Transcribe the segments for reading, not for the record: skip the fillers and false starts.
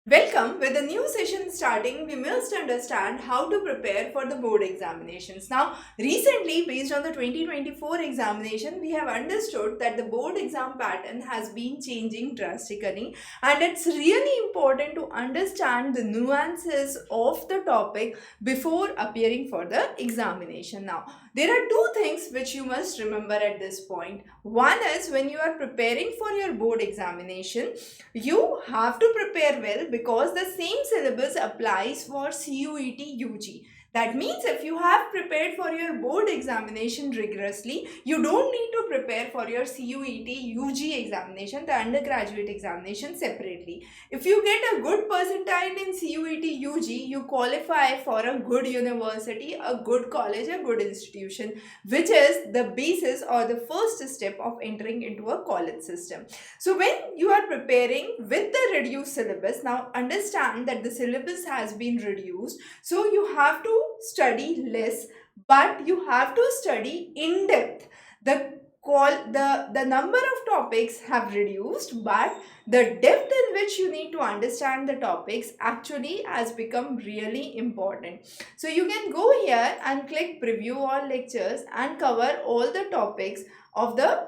Welcome. With the new session starting, we must understand how to prepare for the board examinations. Now, recently, based on the 2024 examination, we have understood that the board exam pattern has been changing drastically, and it's really important to understand the nuances of the topic before appearing for the examination. Now, there are two things which you must remember at this point. One is when you are preparing for your board examination, you have to prepare well because the same syllabus applies for CUET UG. That means if you have prepared for your board examination rigorously, you don't need to prepare for your CUET UG examination, the undergraduate examination, separately. If you get a good percentile in CUET UG, you qualify for a good university, a good college, a good institution, which is the basis or the first step of entering into a college system. So when you are preparing with the reduced syllabus, now understand that the syllabus has been reduced. So you have to study less, but you have to study in depth. The number of topics have reduced, but the depth in which you need to understand the topics actually has become really important. So you can go here and click preview all lectures and cover all the topics of the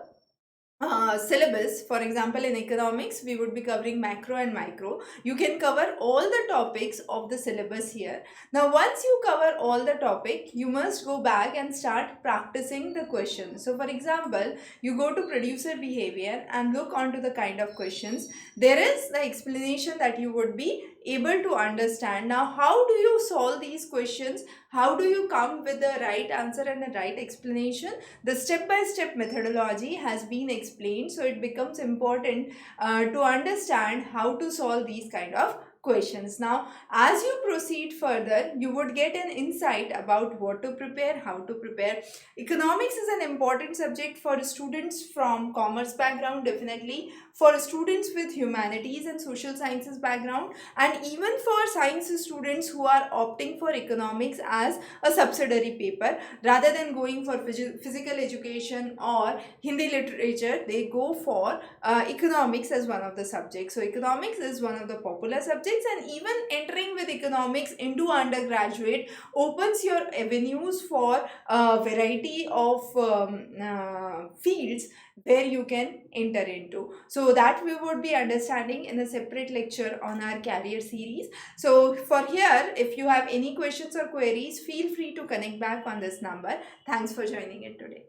syllabus. For example, in economics we would be covering macro and micro. You can cover all the topics of the syllabus here. Now once you cover all the topic, you must go back and start practicing the questions. So for example, you go to producer behavior and look onto the kind of questions. There is the explanation that you would be able to understand. Now how do you solve these questions? How do you come with the right answer and the right explanation? The step-by-step methodology has been explained, so it becomes important to understand how to solve these kind of questions. Now as you proceed further, you would get an insight about what to prepare, how to prepare. Economics is an important subject for students from commerce background, definitely for students with humanities and social sciences background, and even for science students who are opting for economics as a subsidiary paper rather than going for physical education or Hindi literature. They go for economics as one of the subjects. So economics is one of the popular subjects, and even entering with economics into undergraduate opens your avenues for a variety of fields where you can enter into. So that we would be understanding in a separate lecture on our career series. So for here, if you have any questions or queries, feel free to connect back on this number. Thanks for joining it today.